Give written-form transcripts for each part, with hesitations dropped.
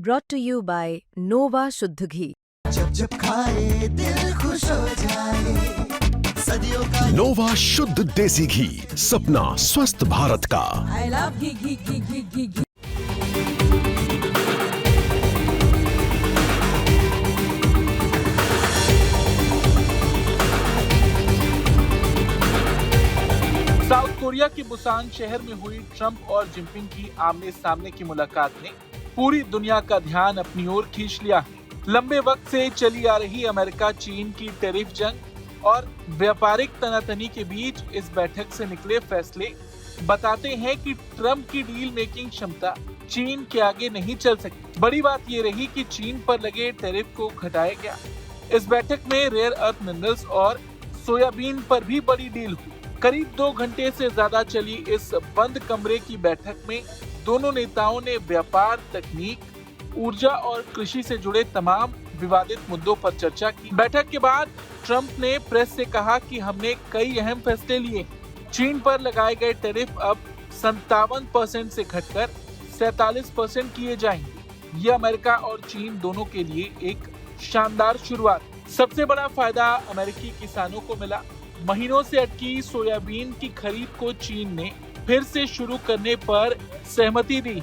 brought to you by Nova शुद्ध घी। जब जब खाए दिल खुश हो जाए, सदियों का नोवा शुद्ध देसी घी, सपना स्वस्थ भारत का। I love ghee. South Korea के बुसान शहर में हुई ट्रंप और जिनपिंग की आमने सामने की मुलाकात ने पूरी दुनिया का ध्यान अपनी ओर खींच लिया। लंबे वक्त से चली आ रही अमेरिका चीन की टैरिफ जंग और व्यापारिक तनातनी के बीच इस बैठक से निकले फैसले बताते हैं कि ट्रंप की डील मेकिंग क्षमता चीन के आगे नहीं चल सकी। बड़ी बात ये रही कि चीन पर लगे टैरिफ को घटाया गया। इस बैठक में रेयर अर्थ मिनरल्स और सोयाबीन पर भी बड़ी डील हुई। करीब 2 घंटे से ज्यादा चली इस बंद कमरे की बैठक में दोनों नेताओं ने व्यापार, तकनीक, ऊर्जा और कृषि से जुड़े तमाम विवादित मुद्दों पर चर्चा की। बैठक के बाद ट्रंप ने प्रेस से कहा कि हमने कई अहम फैसले लिए। चीन पर लगाए गए टैरिफ अब 57% से घटकर 47% किए जाएंगे। ये अमेरिका और चीन दोनों के लिए एक शानदार शुरुआत। सबसे बड़ा फायदा अमेरिकी किसानों को मिला। महीनों से अटकी सोयाबीन की खरीद को चीन ने फिर से शुरू करने पर सहमति दी।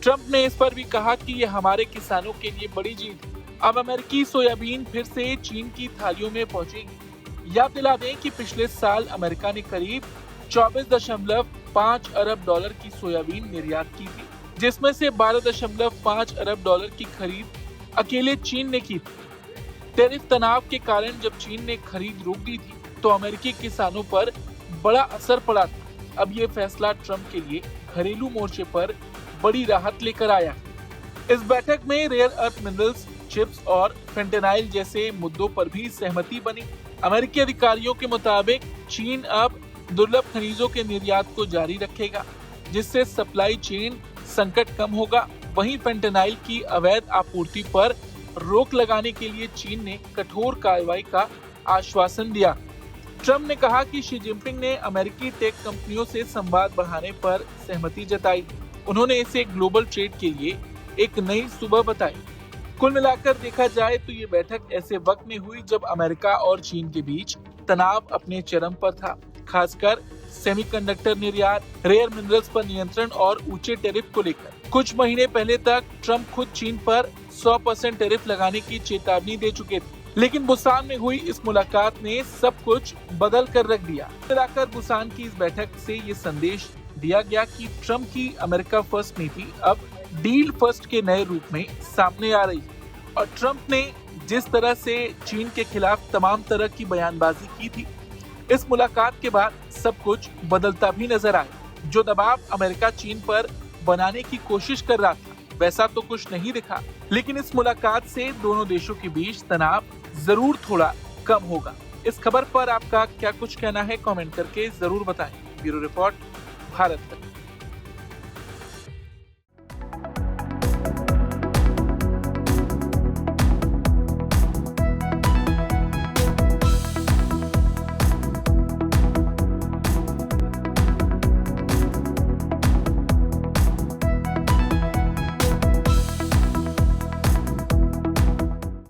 ट्रंप ने इस पर भी कहा कि यह हमारे किसानों के लिए बड़ी जीत है। अब अमेरिकी सोयाबीन फिर से चीन की थालियों में पहुंचेगी। याद दिला दें कि पिछले साल अमेरिका ने करीब 24.5 अरब डॉलर की सोयाबीन निर्यात की थी, जिसमें से 12.5 अरब डॉलर की खरीद अकेले चीन ने की थी। टैरिफ तनाव के कारण जब चीन ने खरीद रोक दी थी तो अमेरिकी किसानों पर बड़ा असर पड़ा था। अब ये फैसला ट्रंप के लिए घरेलू मोर्चे पर बड़ी राहत लेकर आया। इस बैठक में रेयर अर्थ मिनरल्स, चिप्स और फेंटेनाइल जैसे मुद्दों पर भी सहमति बनी। अमेरिकी अधिकारियों के मुताबिक चीन अब दुर्लभ खनिजों के निर्यात को जारी रखेगा, जिससे सप्लाई चेन संकट कम होगा। वहीं फेंटेनाइल की अवैध आपूर्ति पर रोक लगाने के लिए चीन ने कठोर कार्रवाई का आश्वासन दिया। ट्रंप ने कहा कि शी जिनपिंग ने अमेरिकी टेक कंपनियों से संवाद बढ़ाने पर सहमति जताई। उन्होंने इसे ग्लोबल ट्रेड के लिए एक नई सुबह बताई। कुल मिलाकर देखा जाए तो ये बैठक ऐसे वक्त में हुई जब अमेरिका और चीन के बीच तनाव अपने चरम पर था, खासकर सेमीकंडक्टर निर्यात, रेयर मिनरल्स पर नियंत्रण और ऊंचे टैरिफ को लेकर। कुछ महीने पहले तक ट्रंप खुद चीन पर 100% टैरिफ लगाने की चेतावनी दे चुके थे, लेकिन बुसान में हुई इस मुलाकात ने सब कुछ बदल कर रख दिया। मिलाकर बुसान की इस बैठक से ये संदेश दिया गया कि ट्रंप की अमेरिका फर्स्ट नीति अब डील फर्स्ट के नए रूप में सामने आ रही है। और ट्रंप ने जिस तरह से चीन के खिलाफ तमाम तरह की बयानबाजी की थी, इस मुलाकात के बाद सब कुछ बदलता भी नजर आया। जो दबाव अमेरिका चीन पर बनाने की कोशिश कर रहा था, वैसा तो कुछ नहीं दिखा, लेकिन इस मुलाकात से दोनों देशों के बीच तनाव जरूर थोड़ा कम होगा। इस खबर पर आपका क्या कुछ कहना है, कमेंट करके जरूर बताएं। ब्यूरो रिपोर्ट, भारत तक।